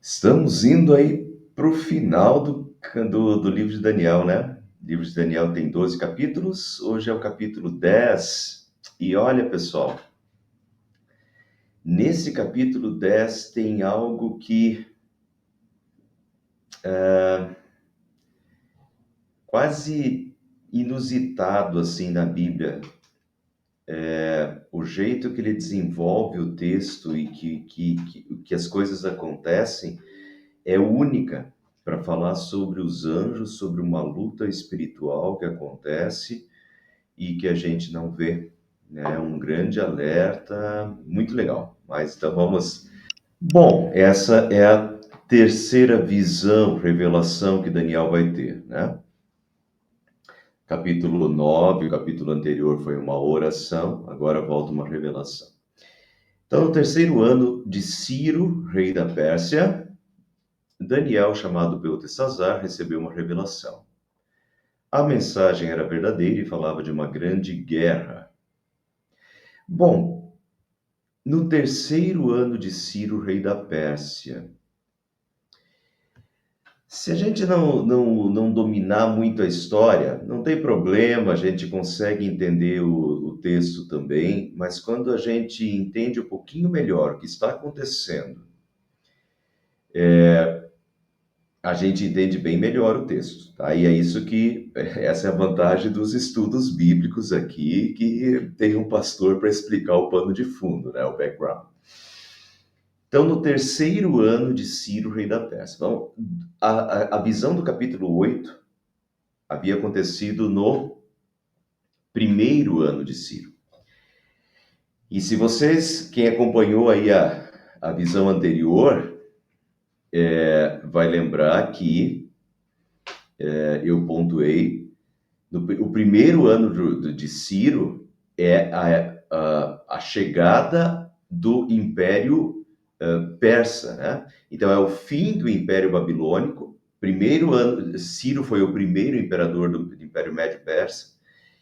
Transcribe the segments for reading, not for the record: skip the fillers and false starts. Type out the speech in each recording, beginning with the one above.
Estamos indo aí para o final do livro de Daniel, né? O livro de Daniel tem 12 capítulos, hoje é o capítulo 10. E olha, pessoal, nesse capítulo 10 tem algo que quase inusitado assim na Bíblia. O jeito que ele desenvolve o texto e que as coisas acontecem é única para falar sobre os anjos, sobre uma luta espiritual que acontece e que a gente não vê, né? Um grande alerta, muito legal. Mas então vamos. Bom, essa é a terceira visão, revelação que Daniel vai ter, né? Capítulo 9, o capítulo anterior foi uma oração, agora volta uma revelação. Então, no terceiro ano de Ciro, rei da Pérsia, Daniel, chamado Beltesazar, recebeu uma revelação. A mensagem era verdadeira e falava de uma grande guerra. Bom, no terceiro ano de Ciro, rei da Pérsia, se a gente não dominar muito a história, não tem problema, a gente consegue entender o texto também, mas quando a gente entende um pouquinho melhor o que está acontecendo, a gente entende bem melhor o texto, tá? E é isso que, essa é a vantagem dos estudos bíblicos aqui, que tem um pastor para explicar o pano de fundo, né? O background. Então, no terceiro ano de Ciro, rei da Pérsia. Então, a visão do capítulo 8 havia acontecido no primeiro ano de Ciro. E se vocês, quem acompanhou aí a visão anterior, vai lembrar que eu pontuei, o primeiro ano de Ciro é a chegada do Império Persa, né? Então é o fim do Império Babilônico. Primeiro ano, Ciro foi o primeiro imperador do Império Médio Persa.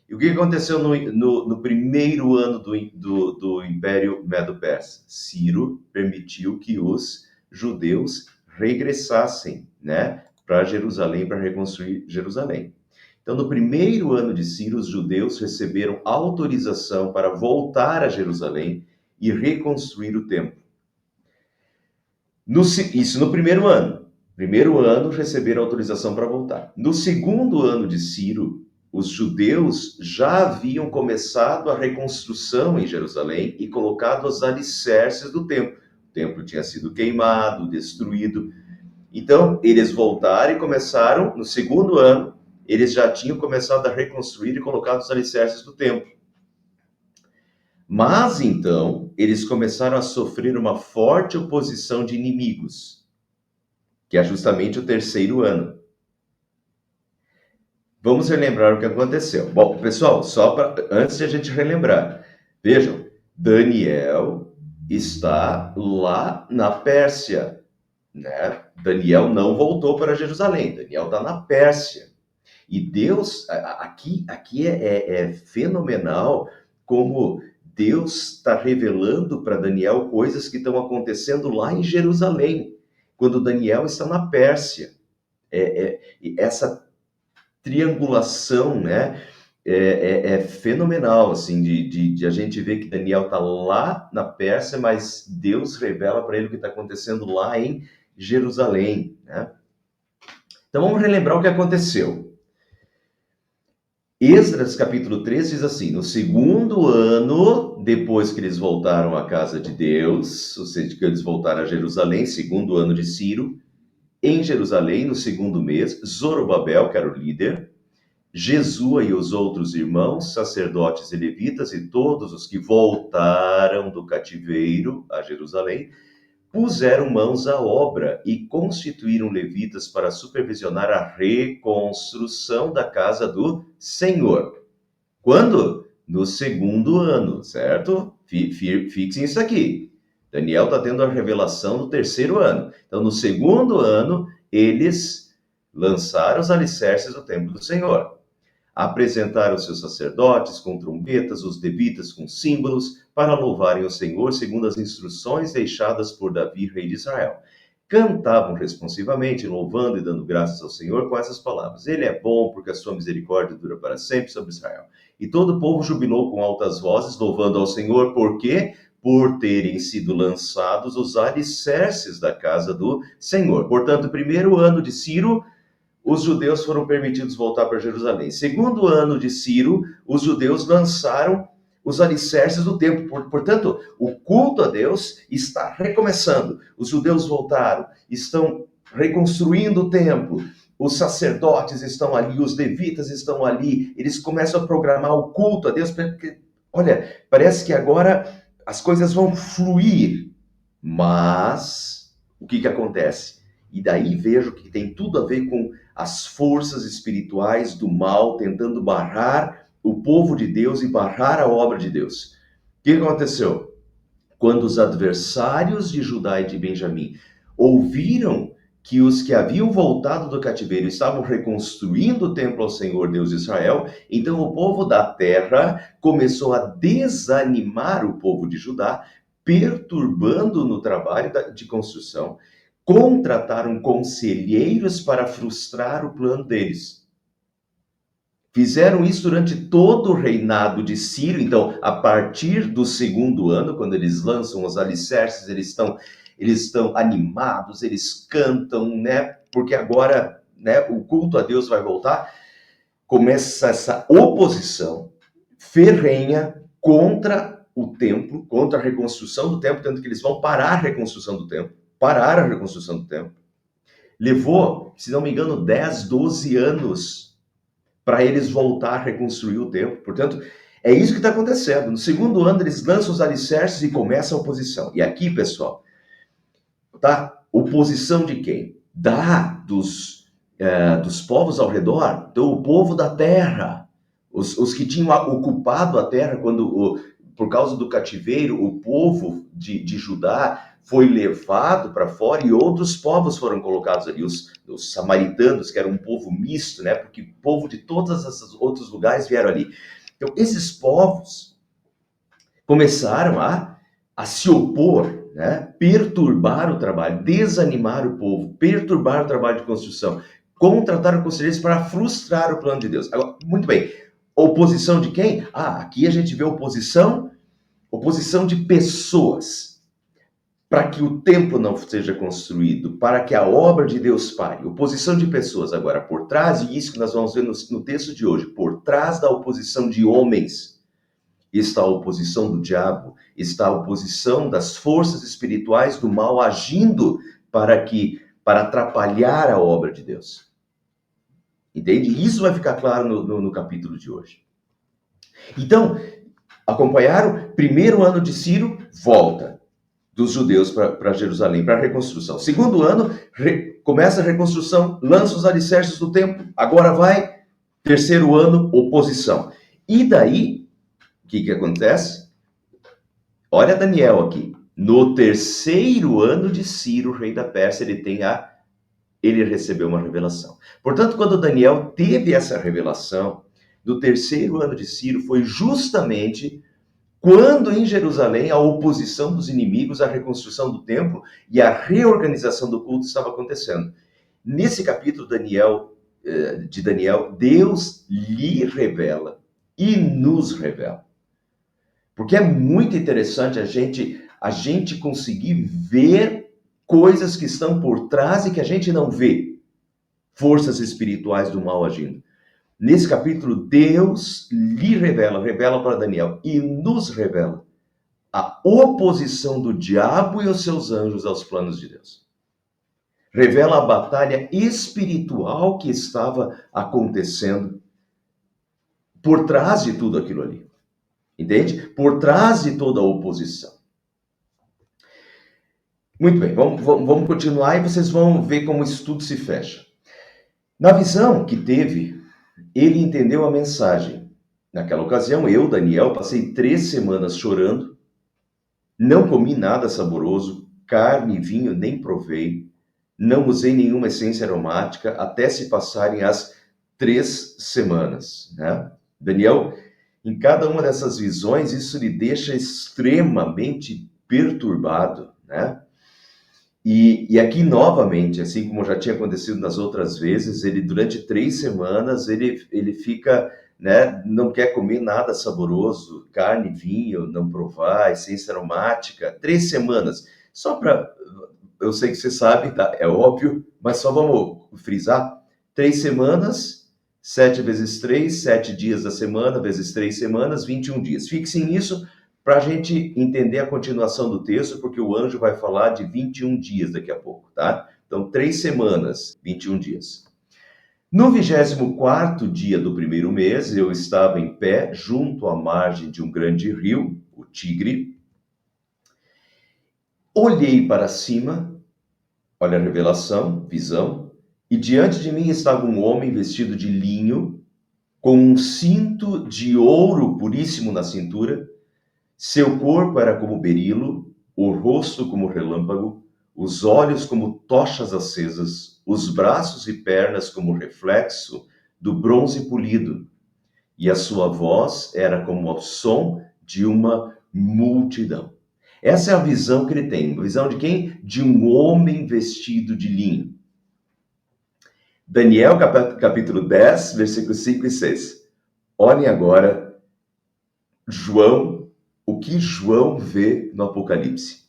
E o que aconteceu no primeiro ano do Império Medo-Persa? Ciro permitiu que os judeus regressassem, né, para Jerusalém, para reconstruir Jerusalém. Então, no primeiro ano de Ciro, os judeus receberam autorização para voltar a Jerusalém e reconstruir o templo. Isso no primeiro ano. Primeiro ano receberam autorização para voltar. No segundo ano de Ciro, os judeus já haviam começado a reconstrução em Jerusalém e colocado os alicerces do templo. O templo tinha sido queimado, destruído. Então, eles voltaram e começaram, no segundo ano, eles já tinham começado a reconstruir e colocado os alicerces do templo. Mas então, eles começaram a sofrer uma forte oposição de inimigos, que é justamente o terceiro ano. Vamos relembrar o que aconteceu. Bom, pessoal, antes de a gente relembrar, vejam, Daniel está lá na Pérsia, né? Daniel não voltou para Jerusalém, Daniel está na Pérsia. E Deus, aqui é fenomenal como Deus está revelando para Daniel coisas que estão acontecendo lá em Jerusalém, quando Daniel está na Pérsia. Essa triangulação, né, é fenomenal, assim, de a gente ver que Daniel está lá na Pérsia, mas Deus revela para ele o que está acontecendo lá em Jerusalém, né? Então vamos relembrar o que aconteceu. Esdras capítulo 3 diz assim: no segundo ano, depois que eles voltaram à casa de Deus, ou seja, que eles voltaram a Jerusalém, segundo ano de Ciro, em Jerusalém, no segundo mês, Zorobabel, que era o líder, Jesua e os outros irmãos, sacerdotes e levitas e todos os que voltaram do cativeiro a Jerusalém, puseram mãos à obra e constituíram levitas para supervisionar a reconstrução da casa do Senhor. Quando? No segundo ano, certo? Fixem isso aqui. Daniel está tendo a revelação do terceiro ano. Então, no segundo ano, eles lançaram os alicerces do templo do Senhor. Apresentaram seus sacerdotes com trombetas, os levitas com símbolos, para louvarem o Senhor segundo as instruções deixadas por Davi, rei de Israel. cantavam responsivamente, louvando e dando graças ao Senhor com essas palavras: Ele é bom, porque a sua misericórdia dura para sempre sobre Israel. E todo o povo jubilou com altas vozes, louvando ao Senhor, por quê? Por terem sido lançados os alicerces da casa do Senhor. Portanto, o primeiro ano de Ciro, os judeus foram permitidos voltar para Jerusalém. Segundo ano de Ciro, os judeus lançaram os alicerces do templo. Portanto, o culto a Deus está recomeçando. Os judeus voltaram, estão reconstruindo o templo. Os sacerdotes estão ali, os levitas estão ali. Eles começam a programar o culto a Deus. Porque, olha, parece que agora as coisas vão fluir. Mas o que acontece? E daí vejo que tem tudo a ver com as forças espirituais do mal tentando barrar o povo de Deus e barrar a obra de Deus. O que aconteceu? Quando os adversários de Judá e de Benjamim ouviram que os que haviam voltado do cativeiro estavam reconstruindo o templo ao Senhor Deus de Israel, então o povo da terra começou a desanimar o povo de Judá, perturbando no trabalho de construção. Contrataram conselheiros para frustrar o plano deles. Fizeram isso durante todo o reinado de Ciro. Então, a partir do segundo ano, quando eles lançam os alicerces, eles estão animados, eles cantam, né? Porque agora, né, o culto a Deus vai voltar. Começa essa oposição ferrenha contra o templo, contra a reconstrução do templo, tanto que eles vão parar a reconstrução do templo. Pararam a reconstrução do templo. Levou, se não me engano, 10, 12 anos para eles voltar a reconstruir o templo. Portanto, é isso que está acontecendo. No segundo ano, eles lançam os alicerces e começa a oposição. E aqui, pessoal, tá? Oposição de quem? Dos povos ao redor, do povo da terra. Os que tinham ocupado a terra por causa do cativeiro, o povo de Judá foi levado para fora e outros povos foram colocados ali, os samaritanos, que eram um povo misto, né? Porque o povo de todos esses outros lugares vieram ali. Então, esses povos começaram a se opor, né? Perturbar o trabalho, desanimar o povo, perturbar o trabalho de construção, contratar conselheiros para frustrar o plano de Deus. Agora, muito bem, oposição de quem? Aqui a gente vê oposição de pessoas. Para que o templo não seja construído, para que a obra de Deus pare. Oposição de pessoas. Agora, por trás, e isso que nós vamos ver no texto de hoje, por trás da oposição de homens, está a oposição do diabo, está a oposição das forças espirituais do mal agindo para atrapalhar a obra de Deus. Entende? Isso vai ficar claro no capítulo de hoje. Então, acompanharam? Primeiro ano de Ciro, volta dos judeus para Jerusalém, para a reconstrução. Segundo ano, começa a reconstrução, lança os alicerces do templo, agora vai, terceiro ano, oposição. E daí, o que acontece? Olha Daniel aqui. No terceiro ano de Ciro, rei da Pérsia, ele recebeu uma revelação. Portanto, quando Daniel teve essa revelação, no terceiro ano de Ciro, foi justamente quando em Jerusalém a oposição dos inimigos à reconstrução do templo e a reorganização do culto estava acontecendo. Nesse capítulo de Daniel, Deus lhe revela e nos revela. Porque é muito interessante a gente conseguir ver coisas que estão por trás e que a gente não vê. Forças espirituais do mal agindo. Nesse capítulo, Deus lhe revela para Daniel e nos revela a oposição do diabo e os seus anjos aos planos de Deus. Revela a batalha espiritual que estava acontecendo por trás de tudo aquilo ali. Entende? Por trás de toda a oposição. Muito bem, vamos continuar e vocês vão ver como isso tudo se fecha. Na visão que teve, ele entendeu a mensagem. Naquela ocasião, eu, Daniel, passei 3 semanas chorando, não comi nada saboroso, carne e vinho nem provei, não usei nenhuma essência aromática, até se passarem as 3 semanas. Né? Daniel, em cada uma dessas visões, isso lhe deixa extremamente perturbado. Né? E aqui, novamente, assim como já tinha acontecido nas outras vezes, ele durante 3 semanas, ele fica, né, não quer comer nada saboroso, carne, vinho, não provar, essência aromática. 3 semanas. Só para... Eu sei que você sabe, tá? É óbvio, mas só vamos frisar. 3 semanas, 7 vezes 3, 7 dias da semana, vezes 3 semanas, 21 dias. Fixe nisso, para a gente entender a continuação do texto, porque o anjo vai falar de 21 dias daqui a pouco, tá? Então, 3 semanas, 21 dias. No 24º dia do primeiro mês, eu estava em pé junto à margem de um grande rio, o Tigre. Olhei para cima, olha a revelação, visão, e diante de mim estava um homem vestido de linho, com um cinto de ouro puríssimo na cintura. Seu corpo era como berilo, o rosto como relâmpago, os olhos como tochas acesas, os braços e pernas como reflexo do bronze polido, e a sua voz era como o som de uma multidão. Essa é a visão que ele tem. A visão de quem? De um homem vestido de linho. Daniel, capítulo 10, versículos 5 e 6. Olhem agora João, o que João vê no Apocalipse.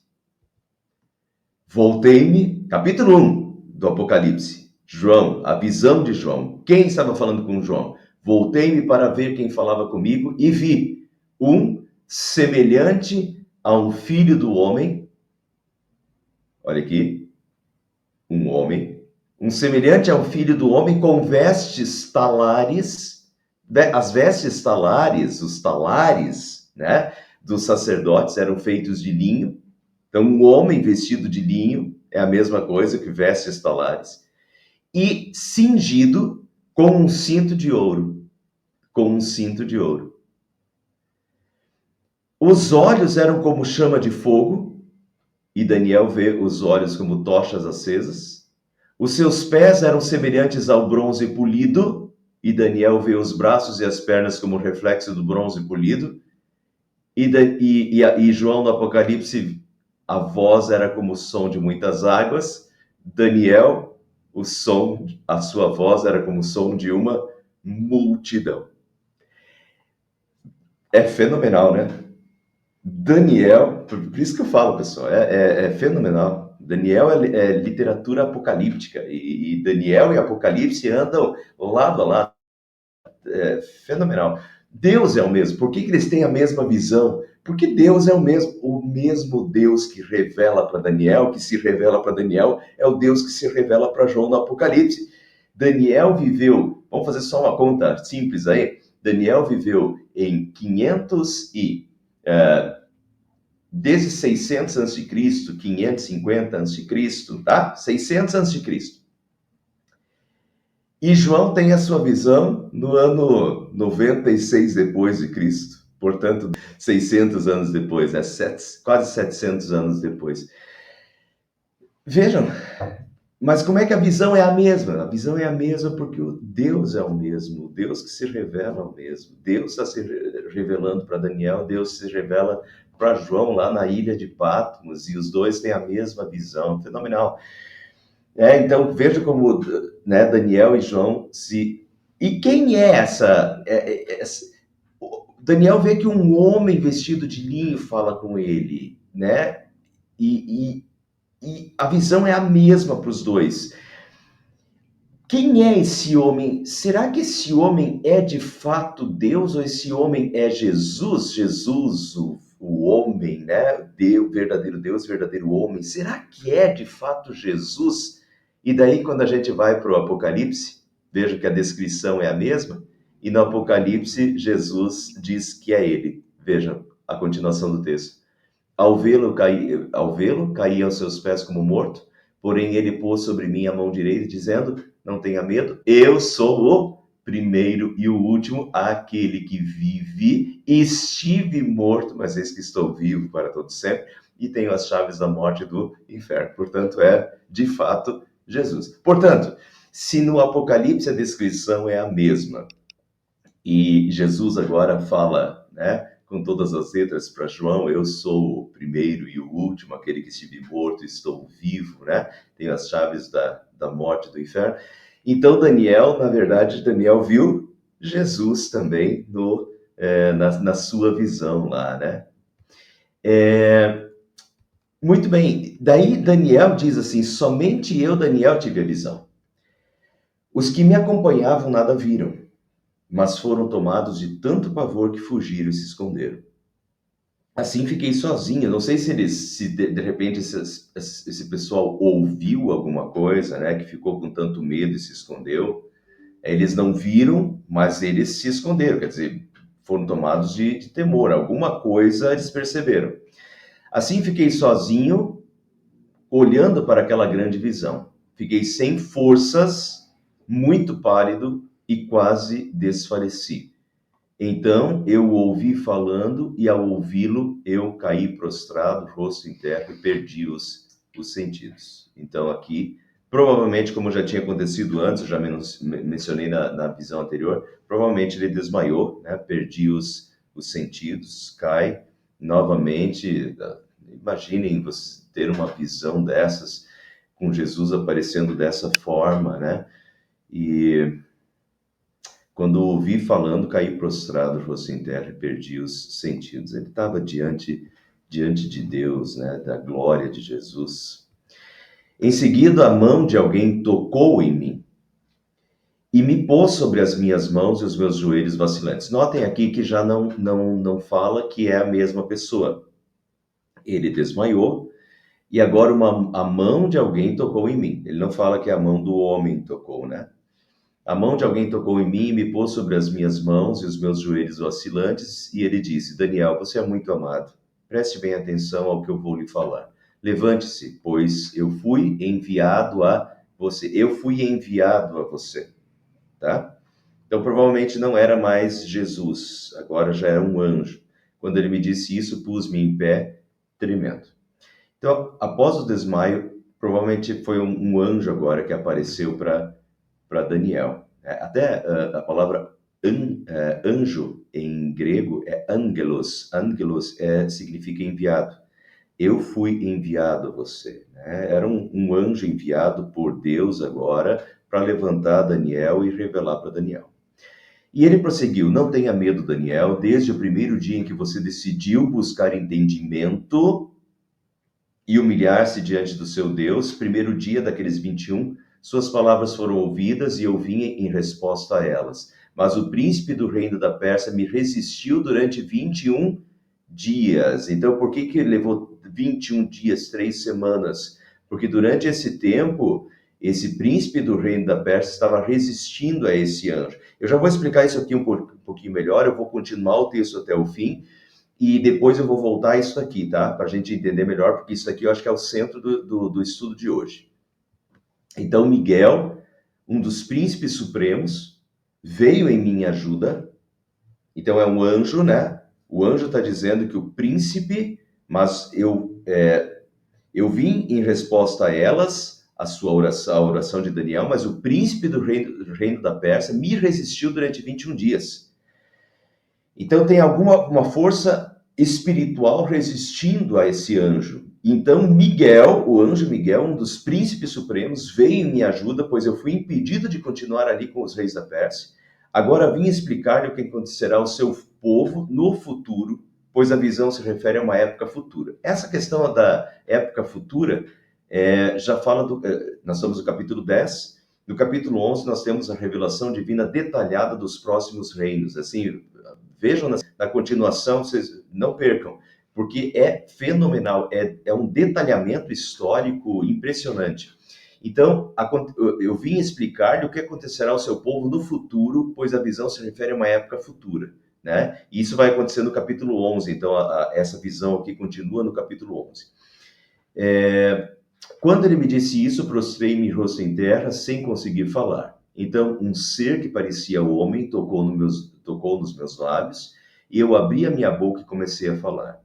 Voltei-me, capítulo 1 do Apocalipse. João, a visão de João. Quem estava falando com João? Voltei-me para ver quem falava comigo e vi um semelhante a um filho do homem. Olha aqui, um homem. Um semelhante a um filho do homem com vestes talares. As vestes talares, os talares, né, dos sacerdotes eram feitos de linho. Então, um homem vestido de linho é a mesma coisa que vestes talares. E cingido com um cinto de ouro. Com um cinto de ouro. Os olhos eram como chama de fogo, e Daniel vê os olhos como tochas acesas. Os seus pés eram semelhantes ao bronze polido, e Daniel vê os braços e as pernas como reflexo do bronze polido. E João no Apocalipse, a voz era como o som de muitas águas. Daniel, a sua voz era como o som de uma multidão. É fenomenal, né? Daniel, por isso que eu falo, pessoal, é fenomenal. Daniel é literatura apocalíptica, e Daniel e Apocalipse andam lado a lado. É fenomenal. Deus é o mesmo. Por que eles têm a mesma visão? Porque Deus é o mesmo Deus que revela para Daniel, que se revela para Daniel, é o Deus que se revela para João no Apocalipse. Daniel viveu, vamos fazer só uma conta simples aí. Daniel viveu em 500 e desde 600 a.C., 550 a.C., tá? 600 a.C. E João tem a sua visão no ano 96 depois de Cristo. Portanto, 600 anos depois, quase 700 anos depois. Vejam, mas como é que a visão é a mesma? A visão é a mesma porque o Deus é o mesmo, o Deus que se revela é o mesmo. Deus está se revelando para Daniel, Deus se revela para João lá na ilha de Patmos, e os dois têm a mesma visão. Fenomenal. Então, veja como, né, Daniel e João se... E quem é essa... Daniel vê que um homem vestido de linho fala com ele, né? E a visão é a mesma para os dois. Quem é esse homem? Será que esse homem é de fato Deus, ou esse homem é Jesus? Jesus, o homem, né? Deus, verdadeiro Deus, verdadeiro homem. Será que é de fato Jesus? E daí, quando a gente vai para o Apocalipse, veja que a descrição é a mesma, e no Apocalipse, Jesus diz que é ele. Vejam a continuação do texto. Ao vê-lo, caí aos seus pés como morto, porém ele pôs sobre mim a mão direita, dizendo: não tenha medo, eu sou o primeiro e o último, aquele que vive. Estive morto, mas eis que estou vivo para todo sempre, e tenho as chaves da morte e do inferno. Portanto, é de fato Jesus. Portanto, se no Apocalipse a descrição é a mesma, e Jesus agora fala, né, com todas as letras para João, eu sou o primeiro e o último, aquele que estive morto, estou vivo, né? Tenho as chaves da morte e do inferno. Então, Daniel, na verdade, Daniel viu Jesus também na sua visão lá, né? Muito bem, daí Daniel diz assim, somente eu, Daniel, tive a visão. Os que me acompanhavam nada viram, mas foram tomados de tanto pavor que fugiram e se esconderam. Assim fiquei sozinho. Não sei se de repente esse pessoal ouviu alguma coisa, né, que ficou com tanto medo e se escondeu. Eles não viram, mas eles se esconderam, quer dizer, foram tomados de temor. Alguma coisa eles perceberam. Assim fiquei sozinho, olhando para aquela grande visão. Fiquei sem forças, muito pálido e quase desfaleci. Então eu o ouvi falando, e ao ouvi-lo, eu caí prostrado, rosto em terra, e perdi os sentidos. Então aqui, provavelmente, como já tinha acontecido antes, eu já mencionei na visão anterior, provavelmente ele desmaiou, né? Perdi os sentidos, cai novamente. Imaginem você ter uma visão dessas, com Jesus aparecendo dessa forma, né? E quando ouvi falando, caí prostrado, rosto em terra, e perdi os sentidos. Ele estava diante de Deus, né, da glória de Jesus. Em seguida, a mão de alguém tocou em mim e me pôs sobre as minhas mãos e os meus joelhos vacilantes. Notem aqui que já não fala que é a mesma pessoa. Ele desmaiou e agora a mão de alguém tocou em mim. Ele não fala que a mão do homem tocou, né? A mão de alguém tocou em mim e me pôs sobre as minhas mãos e os meus joelhos vacilantes, e ele disse: Daniel, você é muito amado. Preste bem atenção ao que eu vou lhe falar. Levante-se, pois eu fui enviado a você. Eu fui enviado a você, tá? Então, provavelmente não era mais Jesus, agora já era um anjo. Quando ele me disse isso, pus-me em pé, tremendo. Então, após o desmaio, provavelmente foi um anjo agora que apareceu para Daniel. Até a palavra anjo em grego é angelos. Angelos significa enviado. Eu fui enviado a você, né? Era um anjo enviado por Deus agora para levantar Daniel e revelar para Daniel. E ele prosseguiu: não tenha medo, Daniel, desde o primeiro dia em que você decidiu buscar entendimento e humilhar-se diante do seu Deus, primeiro dia daqueles 21, suas palavras foram ouvidas e eu vim em resposta a elas. Mas o príncipe do reino da Pérsia me resistiu durante 21 dias. Então, por que levou 21 dias, 3 semanas? Porque durante esse tempo, esse príncipe do reino da Pérsia estava resistindo a esse anjo. Eu já vou explicar isso aqui um pouquinho melhor, eu vou continuar o texto até o fim, e depois eu vou voltar a isso aqui, tá? Para a gente entender melhor, porque isso aqui eu acho que é o centro do estudo de hoje. Então, Miguel, um dos príncipes supremos, veio em minha ajuda. Então, é um anjo, né? O anjo está dizendo que o príncipe, mas eu vim em resposta a elas, a oração de Daniel, mas o príncipe do reino da Pérsia me resistiu durante 21 dias. Então, tem uma força espiritual resistindo a esse anjo. Então Miguel, o anjo Miguel, um dos príncipes supremos, veio em minha ajuda, pois eu fui impedido de continuar ali com os reis da Pérsia. Agora vim explicar-lhe o que acontecerá ao seu povo no futuro, pois a visão se refere a uma época futura. Essa questão da época futura já fala nós estamos no capítulo 10. No capítulo 11 nós temos a revelação divina detalhada dos próximos reinos. Assim, vejam na continuação, vocês não percam, porque é fenomenal, é um detalhamento histórico impressionante. Então, eu vim explicar-lhe o que acontecerá ao seu povo no futuro, pois a visão se refere a uma época futura, né? E isso vai acontecer no capítulo 11, então essa visão aqui continua no capítulo 11. Quando ele me disse isso, prostrei-me rosto em terra, sem conseguir falar. Então, um ser que parecia homem tocou nos meus lábios, e eu abri a minha boca e comecei a falar.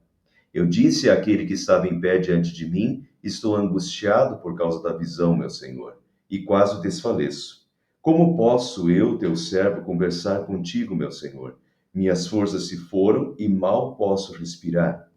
Eu disse àquele que estava em pé diante de mim: estou angustiado por causa da visão, meu senhor, e quase desfaleço. Como posso eu, teu servo, conversar contigo, meu senhor? Minhas forças se foram e mal posso respirar.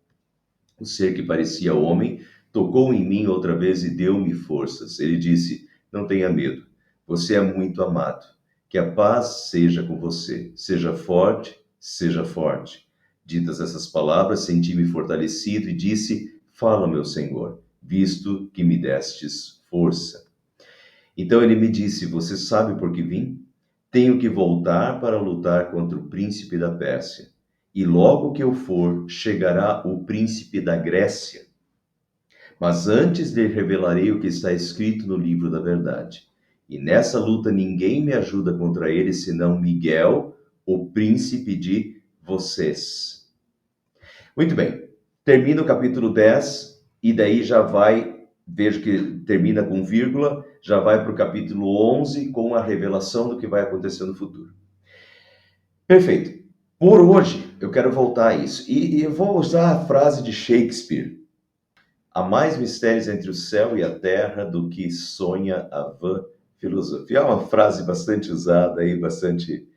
O ser que parecia homem tocou em mim outra vez e deu-me forças. Ele disse: Não tenha medo, você é muito amado. Que a paz seja com você. Seja forte, seja forte. Ditas essas palavras, senti-me fortalecido e disse: Fala, meu Senhor, visto que me destes força. Então ele me disse: Você sabe por que vim? Tenho que voltar para lutar contra o príncipe da Pérsia. E logo que eu for, chegará o príncipe da Grécia. Mas antes lhe revelarei o que está escrito no livro da verdade. E nessa luta ninguém me ajuda contra ele, senão Miguel, o príncipe de vocês. Muito bem. Termina o capítulo 10 e daí já vai, vejo que termina com vírgula, já vai para o capítulo 11 com a revelação do que vai acontecer no futuro. Perfeito. Por hoje, eu quero voltar a isso. E eu vou usar a frase de Shakespeare. Há mais mistérios entre o céu e a terra do que sonha a vã filosofia. É uma frase bastante usada aí, bastante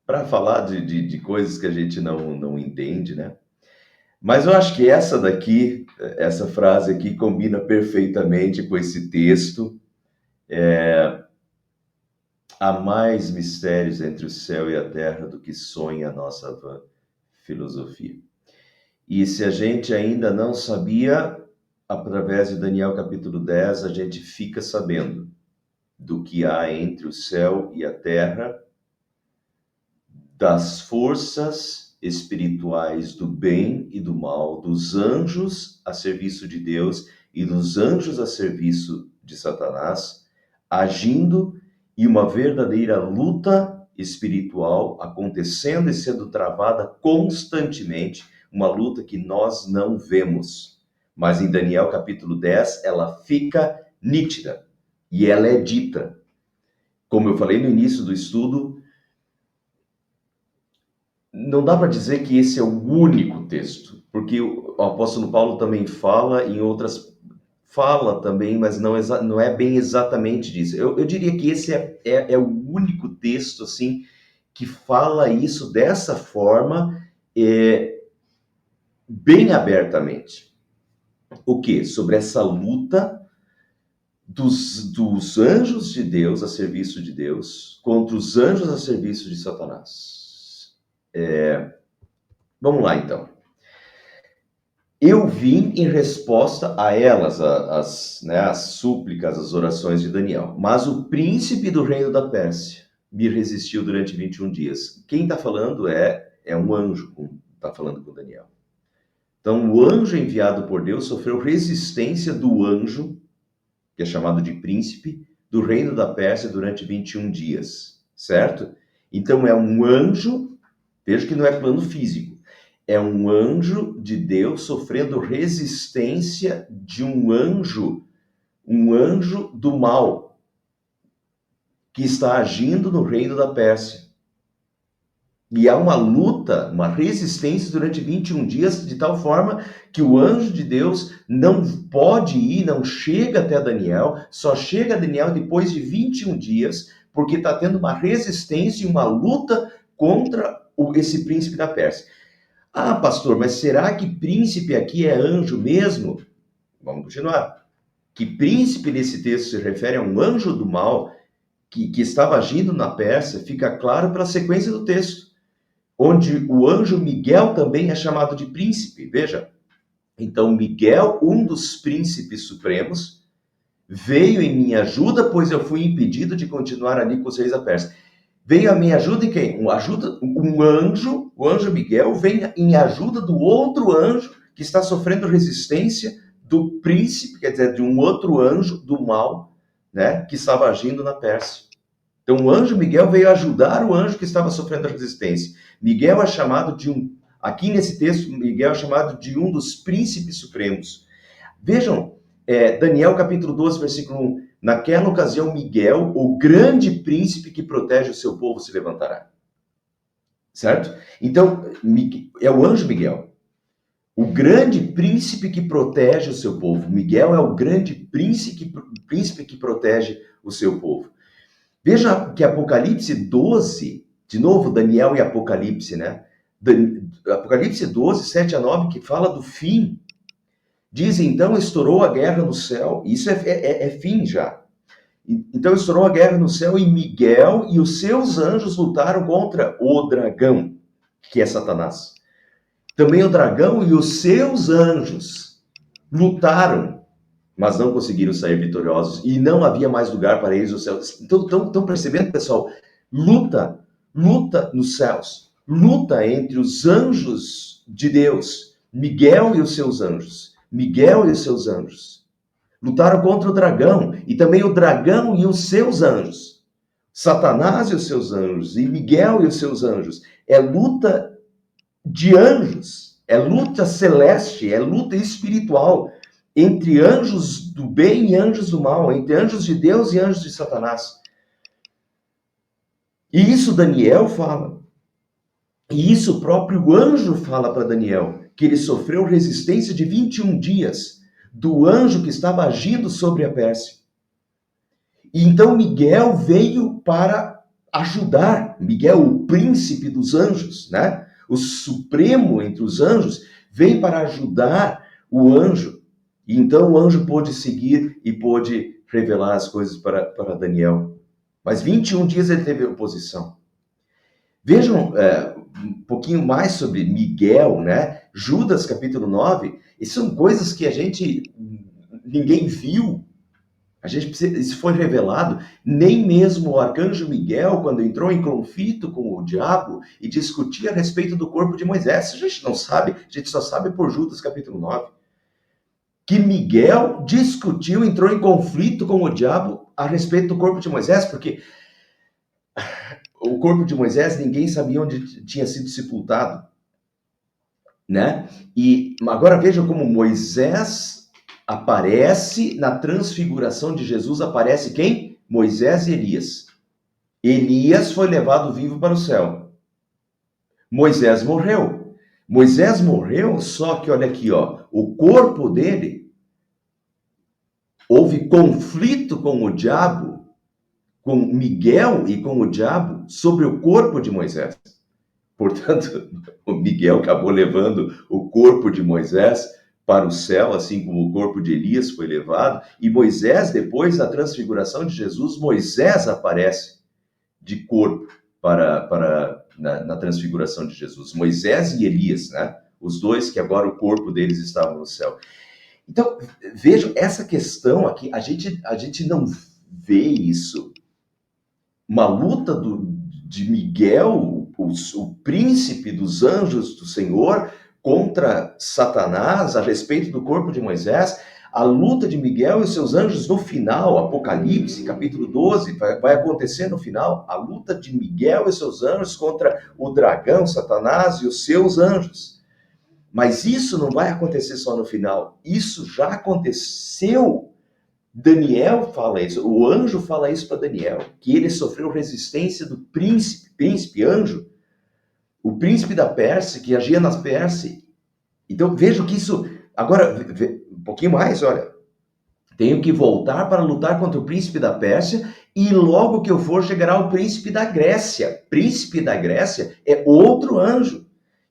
para falar de coisas que a gente não entende, né? Mas eu acho que essa daqui, essa frase aqui, combina perfeitamente com esse texto. Há mais mistérios entre o céu e a terra do que sonha a nossa vã filosofia. E se a gente ainda não sabia, através de Daniel capítulo 10, a gente fica sabendo do que há entre o céu e a terra, das forças espirituais do bem e do mal, dos anjos a serviço de Deus e dos anjos a serviço de Satanás, agindo e uma verdadeira luta espiritual acontecendo e sendo travada constantemente, uma luta que nós não vemos. Mas em Daniel capítulo 10, ela fica nítida e ela é dita. Como eu falei no início do estudo, não dá para dizer que esse é o único texto, porque o apóstolo Paulo também fala em outras. Fala também, mas não é bem exatamente disso. Eu diria que esse é o único texto assim que fala isso dessa forma, bem abertamente. O quê? Sobre essa luta dos anjos de Deus a serviço de Deus contra os anjos a serviço de Satanás. Vamos lá, então. Eu vim em resposta a elas, as súplicas, as orações de Daniel. Mas o príncipe do reino da Pérsia me resistiu durante 21 dias. Quem está falando é um anjo, está falando com Daniel. Então, o anjo enviado por Deus sofreu resistência do anjo, que é chamado de príncipe, do reino da Pérsia durante 21 dias, certo? Então, é um anjo, veja que não é plano físico. É um anjo de Deus sofrendo resistência de um anjo do mal, que está agindo no reino da Pérsia. E há uma luta, uma resistência durante 21 dias, de tal forma que o anjo de Deus não pode ir, não chega até Daniel, só chega a Daniel depois de 21 dias, porque está tendo uma resistência e uma luta contra esse príncipe da Pérsia. Ah, pastor, mas será que príncipe aqui é anjo mesmo? Vamos continuar. Que príncipe nesse texto se refere a um anjo do mal que estava agindo na Pérsia, fica claro pela sequência do texto, onde o anjo Miguel também é chamado de príncipe. Veja, então Miguel, um dos príncipes supremos, veio em minha ajuda, pois eu fui impedido de continuar ali com os reis da Pérsia. Veio a minha ajuda e quem? Um anjo, o anjo Miguel, vem em ajuda do outro anjo que está sofrendo resistência do príncipe, quer dizer, de um outro anjo do mal, né, que estava agindo na Pérsia. Então, o anjo Miguel veio ajudar o anjo que estava sofrendo resistência. Miguel é chamado aqui nesse texto, Miguel é chamado de um dos príncipes supremos. Vejam, Daniel capítulo 12, versículo 1. Naquela ocasião, Miguel, o grande príncipe que protege o seu povo, se levantará. Certo? Então, é o anjo Miguel. O grande príncipe que protege o seu povo. Miguel é o grande príncipe que protege o seu povo. Veja que Apocalipse 12, de novo, Daniel e Apocalipse, né? Apocalipse 12, 7 a 9, que fala do fim. Diz, então estourou a guerra no céu. Isso é fim já. Então estourou a guerra no céu e Miguel e os seus anjos lutaram contra o dragão, que é Satanás. Também o dragão e os seus anjos lutaram, mas não conseguiram sair vitoriosos e não havia mais lugar para eles no céu. Então, estão percebendo, pessoal? Luta nos céus. Luta entre os anjos de Deus, Miguel e os seus anjos. Miguel e os seus anjos. Lutaram contra o dragão, e também o dragão e os seus anjos. Satanás e os seus anjos, e Miguel e os seus anjos. É luta de anjos, é luta celeste, é luta espiritual entre anjos do bem e anjos do mal, entre anjos de Deus e anjos de Satanás. E isso Daniel fala. E isso o próprio anjo fala para Daniel, que ele sofreu resistência de 21 dias do anjo que estava agindo sobre a Pérsia. E então Miguel veio para ajudar. Miguel, o príncipe dos anjos, né? O supremo entre os anjos, veio para ajudar o anjo. E então o anjo pôde seguir e pôde revelar as coisas para Daniel. Mas 21 dias ele teve oposição. Vejam um pouquinho mais sobre Miguel, né? Judas, capítulo 9. E são coisas que ninguém viu. Isso foi revelado. Nem mesmo o arcanjo Miguel, quando entrou em conflito com o diabo e discutia a respeito do corpo de Moisés. A gente não sabe, a gente só sabe por Judas, capítulo 9. Que Miguel discutiu, entrou em conflito com o diabo a respeito do corpo de Moisés, porque o corpo de Moisés, ninguém sabia onde tinha sido sepultado, né? E agora vejam como Moisés aparece na transfiguração de Jesus, aparece quem? Moisés e Elias. Elias foi levado vivo para o céu. Moisés morreu. Moisés morreu, só que olha aqui, ó, o corpo dele houve conflito com o diabo, com Miguel e com o diabo sobre o corpo de Moisés. Portanto, o Miguel acabou levando o corpo de Moisés para o céu, assim como o corpo de Elias foi levado. E Moisés, depois da transfiguração de Jesus, Moisés aparece de corpo na transfiguração de Jesus. Moisés e Elias, né? Os dois que agora o corpo deles estava no céu. Então, vejam, essa questão aqui, a gente não vê isso. Uma luta de Miguel, o príncipe dos anjos do Senhor, contra Satanás a respeito do corpo de Moisés. A luta de Miguel e os seus anjos no final, Apocalipse, capítulo 12, vai acontecer no final. A luta de Miguel e seus anjos contra o dragão, Satanás e os seus anjos. Mas isso não vai acontecer só no final. Isso já aconteceu. Daniel fala isso, o anjo fala isso para Daniel, que ele sofreu resistência do príncipe anjo, o príncipe da Pérsia, que agia nas Pérsia. Então vejo que isso, agora, um pouquinho mais, olha, tenho que voltar para lutar contra o príncipe da Pérsia, e logo que eu for, chegará o príncipe da Grécia. Príncipe da Grécia é outro anjo,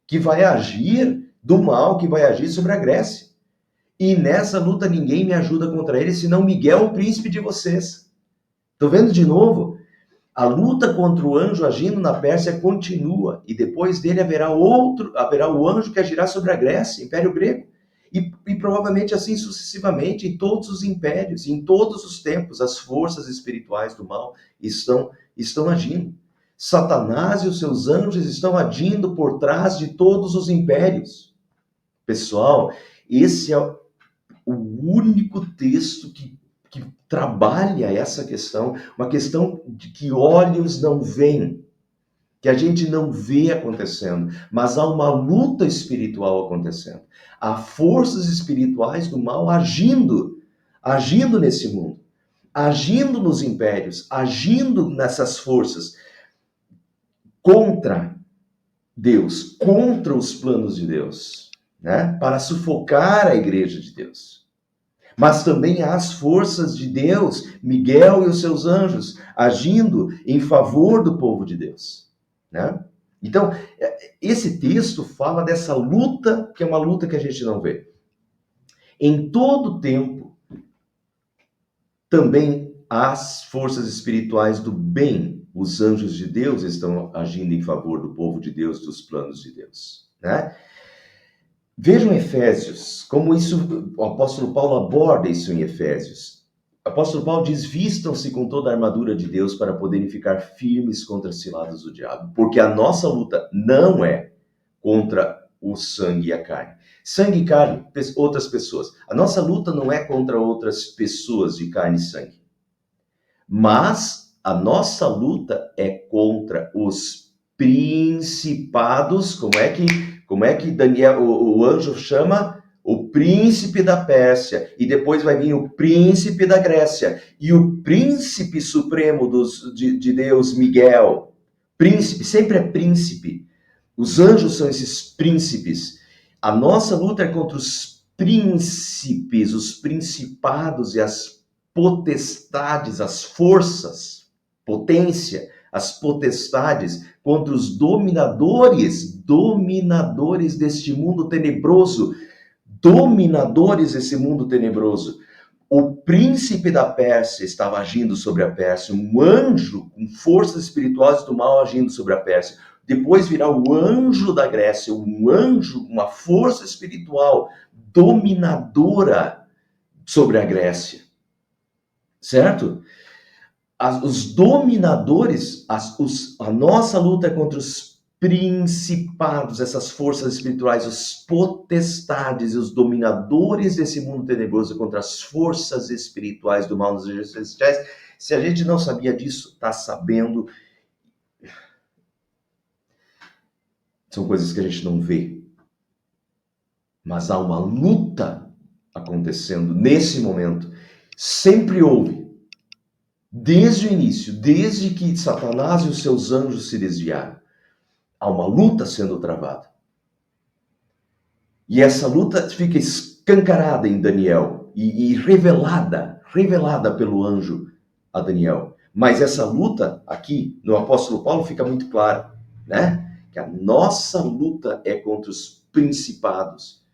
que vai agir do mal, que vai agir sobre a Grécia. E nessa luta ninguém me ajuda contra ele, senão Miguel, o príncipe de vocês. Estou vendo de novo? A luta contra o anjo agindo na Pérsia continua, e depois dele haverá o anjo que agirá sobre a Grécia, Império Grego. E provavelmente assim sucessivamente, em todos os impérios, em todos os tempos, as forças espirituais do mal estão agindo. Satanás e os seus anjos estão agindo por trás de todos os impérios. Pessoal, esse é o único texto que trabalha essa questão, uma questão de que olhos não veem, que a gente não vê acontecendo, mas há uma luta espiritual acontecendo. Há forças espirituais do mal agindo nesse mundo, agindo nos impérios, agindo nessas forças contra Deus, contra os planos de Deus, né? Para sufocar a igreja de Deus. Mas também há as forças de Deus, Miguel e os seus anjos, agindo em favor do povo de Deus, né? Então, esse texto fala dessa luta, que é uma luta que a gente não vê. Em todo tempo, também as forças espirituais do bem, os anjos de Deus, estão agindo em favor do povo de Deus, dos planos de Deus, né? Vejam Efésios, como isso, o apóstolo Paulo aborda isso em Efésios. O apóstolo Paulo diz: vistam-se com toda a armadura de Deus para poderem ficar firmes contra as ciladas do diabo, porque a nossa luta não é contra o sangue e a carne. Sangue e carne, outras pessoas. A nossa luta não é contra outras pessoas de carne e sangue. Mas a nossa luta é contra os principados. Como é que Daniel, o anjo chama? O príncipe da Pérsia. E depois vai vir o príncipe da Grécia. E o príncipe supremo de Deus, Miguel. Príncipe, sempre é príncipe. Os anjos são esses príncipes. A nossa luta é contra os príncipes, os principados e as potestades, as forças, potência, as potestades, contra os dominadores deste mundo tenebroso, dominadores desse mundo tenebroso. O príncipe da Pérsia estava agindo sobre a Pérsia, um anjo com forças espirituais do mal agindo sobre a Pérsia. Depois virá o anjo da Grécia, um anjo, uma força espiritual dominadora sobre a Grécia. Certo? Os dominadores, a nossa luta é contra os principados, essas forças espirituais, os potestades e os dominadores desse mundo tenebroso, contra as forças espirituais do mal nos regiões celestiais. Se a gente não sabia disso, está sabendo. São coisas que a gente não vê. Mas há uma luta acontecendo nesse momento. Sempre houve. Desde o início, desde que Satanás e os seus anjos se desviaram, há uma luta sendo travada. E essa luta fica escancarada em Daniel e revelada pelo anjo a Daniel. Mas essa luta aqui no apóstolo Paulo fica muito clara, né? Que a nossa luta é contra os principados,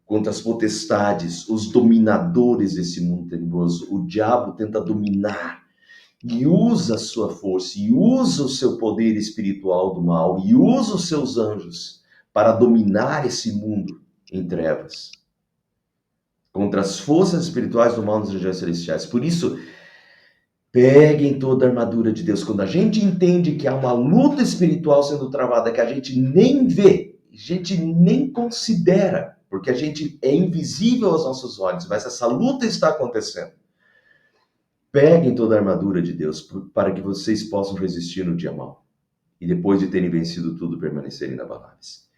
contra as potestades, os dominadores desse mundo tenebroso. O diabo tenta dominar e usa a sua força, e usa o seu poder espiritual do mal, e usa os seus anjos para dominar esse mundo em trevas, contra as forças espirituais do mal nas regiões celestiais. Por isso, peguem toda a armadura de Deus. Quando a gente entende que há uma luta espiritual sendo travada, que a gente nem vê, a gente nem considera, porque a gente é invisível aos nossos olhos, mas essa luta está acontecendo. Peguem toda a armadura de Deus para que vocês possam resistir no dia mau. E depois de terem vencido tudo, permanecerem inabaláveis.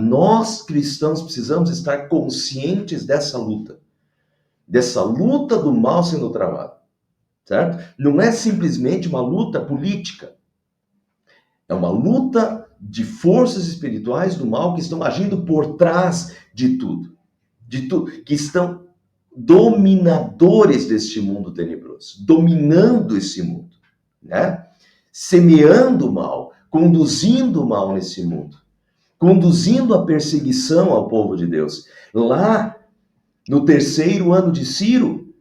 Nós cristãos precisamos estar conscientes dessa luta do mal sendo travada, certo? Não é simplesmente uma luta política. É uma luta de forças espirituais do mal que estão agindo por trás de tudo, que estão dominadores deste mundo tenebroso, dominando esse mundo, né? Semeando o mal, conduzindo o mal nesse mundo, conduzindo a perseguição ao povo de Deus. Lá, no terceiro ano de Ciro,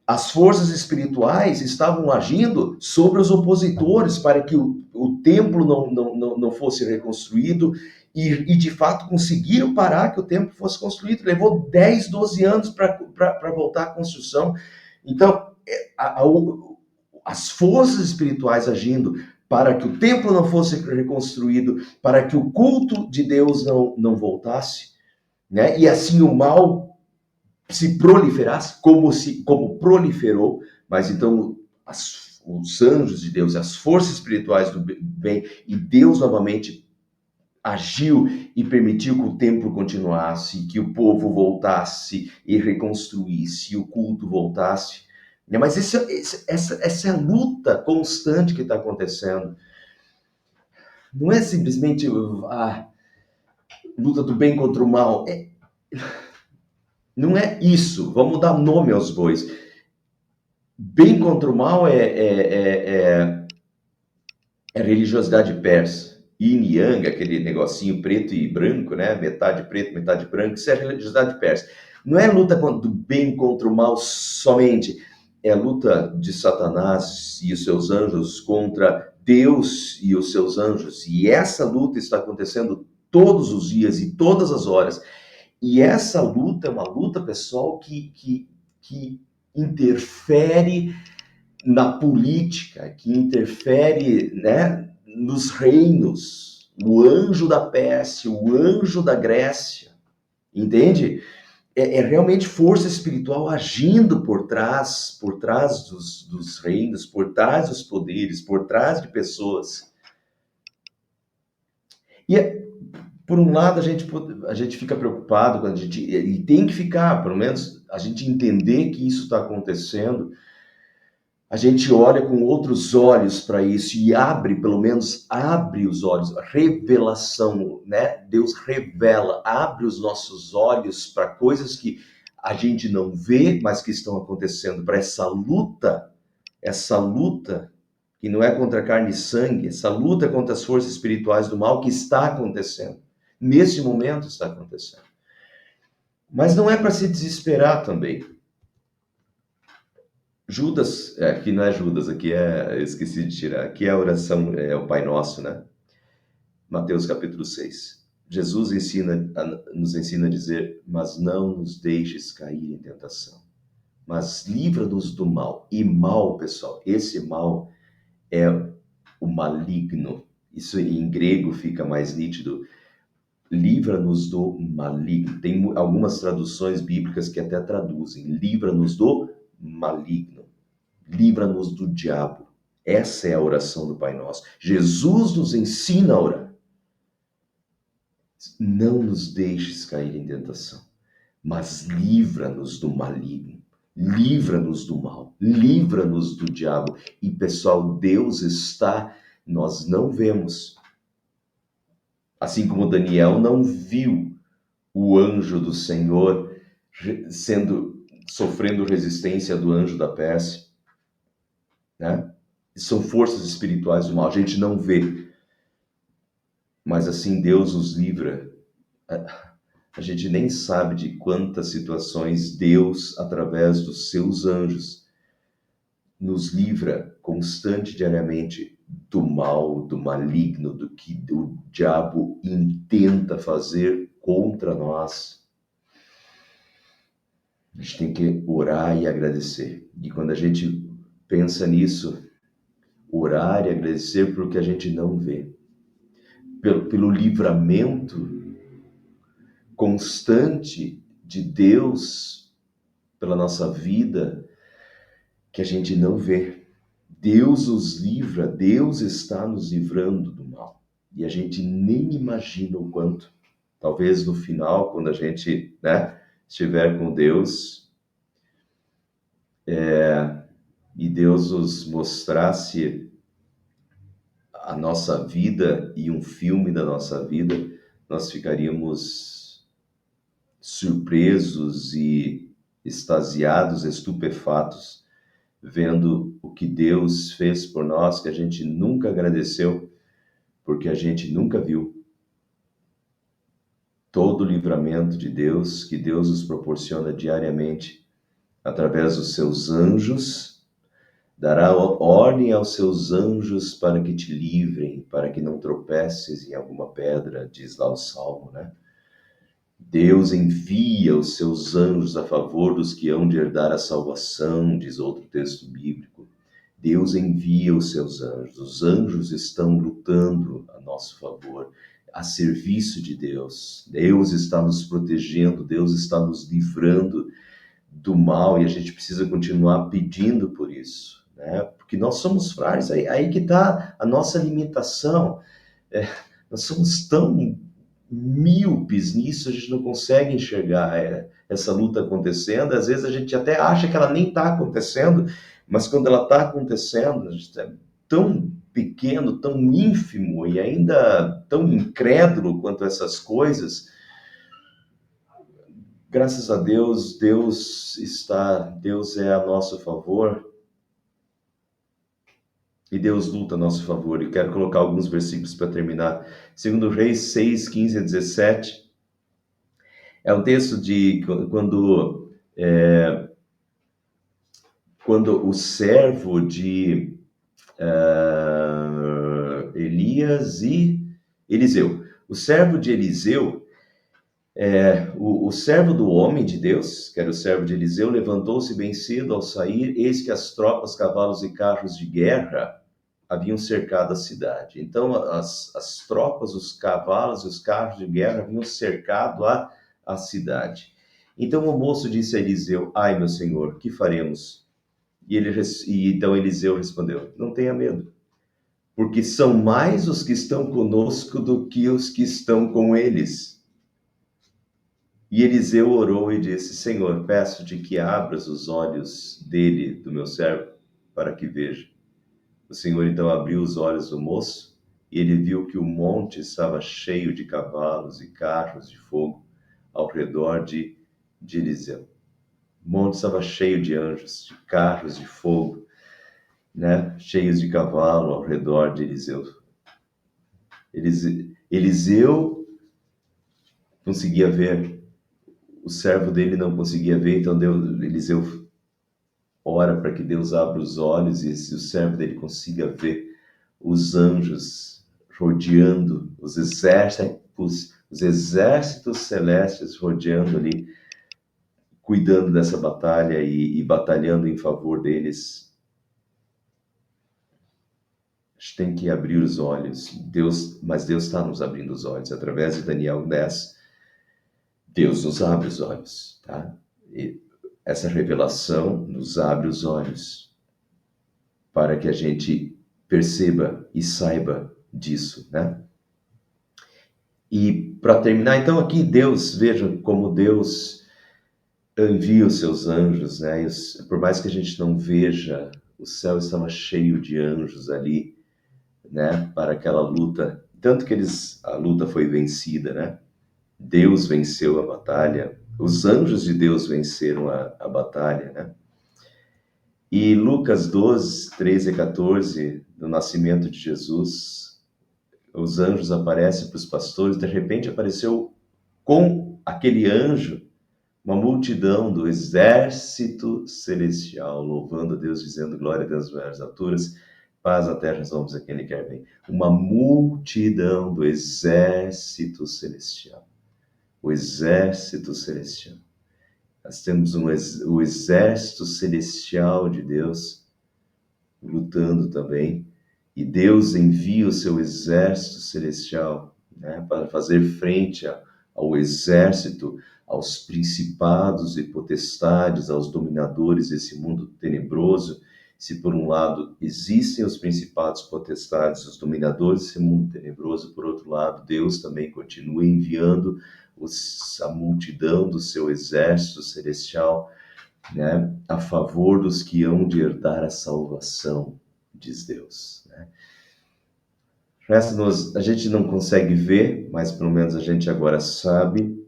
as forças espirituais estavam agindo sobre os opositores para que o templo não fosse reconstruído e de fato conseguiram parar que o templo fosse construído. Levou 10, 12 anos para voltar à construção. Então, as forças espirituais agindo para que o templo não fosse reconstruído, para que o culto de Deus não voltasse, né? E assim o mal se proliferasse, como proliferou, mas então os anjos de Deus, as forças espirituais do bem, e Deus novamente agiu e permitiu que o templo continuasse, que o povo voltasse e reconstruísse, e o culto voltasse. Mas essa é a luta constante que está acontecendo. Não é simplesmente a luta do bem contra o mal. Não é isso. Vamos dar nome aos bois. Bem contra o mal é religiosidade persa. Yin e Yang, aquele negocinho preto e branco, né? Metade preto, metade branco, isso é religiosidade persa. Não é luta do bem contra o mal somente, é a luta de Satanás e os seus anjos contra Deus e os seus anjos. E essa luta está acontecendo todos os dias e todas as horas. E essa luta é uma luta, pessoal, que interfere na política, que interfere, né, nos reinos. O anjo da Pérsia, o anjo da Grécia, entende? É realmente força espiritual agindo por trás dos reinos, por trás dos poderes, por trás de pessoas. E por um lado, a gente fica preocupado, quando e tem que ficar, pelo menos a gente entender que isso está acontecendo, a gente olha com outros olhos para isso e abre, pelo menos abre os olhos, revelação, né? Deus revela, abre os nossos olhos para coisas que a gente não vê, mas que estão acontecendo, para essa luta que não é contra carne e sangue, essa luta contra as forças espirituais do mal que está acontecendo. Nesse momento está acontecendo. Mas não é para se desesperar também. Judas, aqui não é Judas, aqui eu esqueci de tirar, aqui é a oração, é o Pai Nosso, né? Mateus capítulo 6. Jesus nos ensina a dizer, mas não nos deixes cair em tentação, mas livra-nos do mal. E mal, pessoal, esse mal é o maligno. Isso em grego fica mais nítido. Livra-nos do maligno. Tem algumas traduções bíblicas que até traduzem, livra-nos do maligno. Livra-nos do diabo. Essa é a oração do Pai Nosso. Jesus nos ensina a orar. Não nos deixes cair em tentação, mas livra-nos do maligno. Livra-nos do mal. Livra-nos do diabo. E, pessoal, Deus está, nós não vemos. Assim como Daniel não viu o anjo do Senhor sofrendo resistência do anjo da Pérsia, né? São forças espirituais do mal, a gente não vê, mas assim Deus nos livra. A gente nem sabe de quantas situações Deus, através dos seus anjos, nos livra constante, diariamente, do mal, do maligno, do que o diabo intenta fazer contra nós. A gente tem que orar e agradecer. E quando a gente pensa nisso, orar e agradecer pelo que a gente não vê, pelo livramento constante de Deus pela nossa vida, que a gente não vê. Deus nos livra, Deus está nos livrando do mal. E a gente nem imagina o quanto. Talvez no final, quando a gente, né, estiver com Deus, e Deus nos mostrasse a nossa vida e um filme da nossa vida, nós ficaríamos surpresos e extasiados, estupefatos, vendo o que Deus fez por nós, que a gente nunca agradeceu, porque a gente nunca viu. Todo o livramento de Deus, que Deus nos proporciona diariamente, através dos seus anjos, dará ordem aos seus anjos para que te livrem, para que não tropeces em alguma pedra, diz lá o Salmo, né? Deus envia os seus anjos a favor dos que hão de herdar a salvação, diz outro texto bíblico. Deus envia os seus anjos. Os anjos estão lutando a nosso favor, a serviço de Deus. Deus está nos protegendo, Deus está nos livrando do mal e a gente precisa continuar pedindo por isso, né? Porque nós somos frágeis, aí que está a nossa limitação. Nós somos tão míopes nisso, a gente não consegue enxergar essa luta acontecendo. Às vezes a gente até acha que ela nem está acontecendo, mas quando ela está acontecendo, a gente é tão pequeno, tão ínfimo e ainda tão incrédulo quanto essas coisas. Graças a Deus, Deus é a nosso favor e Deus luta a nosso favor. E quero colocar alguns versículos para terminar. Segundo Reis 6, 15 a 17, é um texto de quando o servo de Elias e Eliseu. O servo de Eliseu, o servo do homem de Deus, que era o servo de Eliseu, levantou-se bem cedo ao sair, eis que as tropas, cavalos e carros de guerra haviam cercado a cidade. Então, as tropas, os cavalos e os carros de guerra haviam cercado a cidade. Então o moço disse a Eliseu: Ai, meu senhor, que faremos? Então Eliseu respondeu: Não tenha medo, porque são mais os que estão conosco do que os que estão com eles. E Eliseu orou e disse: Senhor, peço-te que abras os olhos dele, do meu servo, para que veja. O Senhor então abriu os olhos do moço, e ele viu que o monte estava cheio de cavalos e carros de fogo ao redor de Eliseu. O monte estava cheio de anjos, de carros de fogo, né? Cheios de cavalo ao redor de Eliseu. Eliseu conseguia ver, o servo dele não conseguia ver, então Eliseu ora para que Deus abra os olhos e o servo dele consiga ver os anjos rodeando, os exércitos celestes rodeando ali, cuidando dessa batalha e batalhando em favor deles. A gente tem que abrir os olhos, mas Deus está nos abrindo os olhos. Através de Daniel 10, Deus nos abre os olhos, tá? E essa revelação nos abre os olhos para que a gente perceba e saiba disso, né? E para terminar, então aqui Deus, vejam como Deus envia os seus anjos, né? Por mais que a gente não veja, o céu estava cheio de anjos ali, né? Para aquela luta, tanto que a luta foi vencida, né? Deus venceu a batalha, os anjos de Deus venceram a batalha, né? E Lucas 12, 13 a 14, do nascimento de Jesus, os anjos aparecem para os pastores, de repente apareceu com aquele anjo uma multidão do exército celestial, louvando a Deus, dizendo glória a Deus nas alturas, paz na terra aos homens a quem ele quer bem. Uma multidão do exército celestial. O exército celestial. Nós temos o exército celestial de Deus lutando também, e Deus envia o seu exército celestial, né, para fazer frente ao exército, aos principados e potestades, aos dominadores desse mundo tenebroso. Se por um lado existem os principados, potestades, os dominadores desse mundo tenebroso, por outro lado, Deus também continua enviando a multidão do seu exército celestial, né, a favor dos que hão de herdar a salvação, diz Deus, né? A gente não consegue ver, mas pelo menos a gente agora sabe,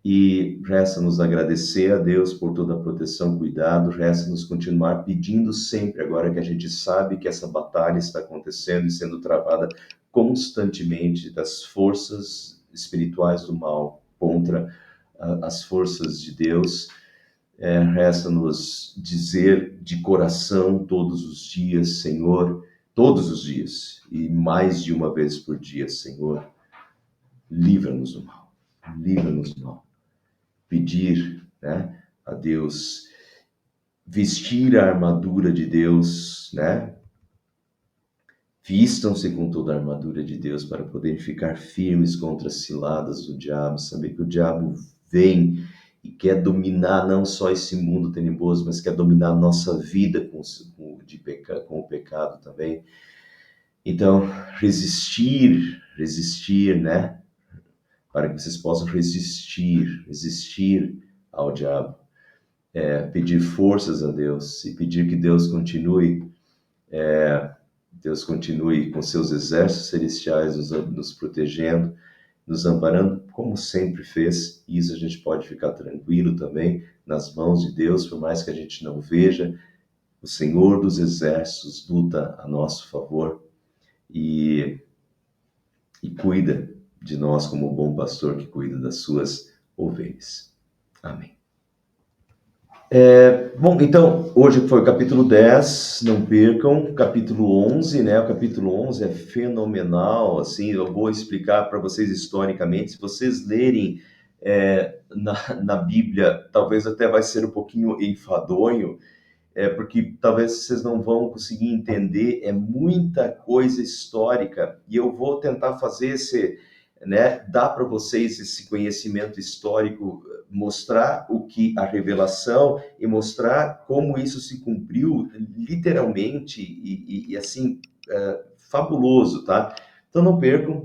e resta-nos agradecer a Deus por toda a proteção, cuidado, resta-nos continuar pedindo sempre, agora que a gente sabe que essa batalha está acontecendo e sendo travada constantemente das forças espirituais do mal contra as forças de Deus. Resta-nos dizer de coração todos os dias, Senhor, todos os dias, e mais de uma vez por dia, Senhor, livra-nos do mal, livra-nos do mal. Pedir, né, a Deus, vestir a armadura de Deus, né? Vistam-se com toda a armadura de Deus para poderem ficar firmes contra as ciladas do diabo, saber que o diabo vem e quer dominar não só esse mundo tenebroso, mas quer dominar a nossa vida com o pecado também. Então, resistir, né? Para que vocês possam resistir ao diabo. Pedir forças a Deus e pedir que Deus continue com seus exércitos celestiais nos protegendo nos amparando, como sempre fez. E isso a gente pode ficar tranquilo também nas mãos de Deus, por mais que a gente não veja. O Senhor dos Exércitos luta a nosso favor e, e cuida de nós como o bom pastor que cuida das suas ovelhas. Amém. Bom, então, hoje foi o capítulo 10, não percam, capítulo 11, né? O capítulo 11 é fenomenal, assim, eu vou explicar para vocês historicamente, se vocês lerem na Bíblia, talvez até vai ser um pouquinho enfadonho, porque talvez vocês não vão conseguir entender, é muita coisa histórica, e eu vou tentar fazer dar para vocês esse conhecimento histórico, mostrar o que a revelação e mostrar como isso se cumpriu literalmente e assim, fabuloso, tá? Então não percam,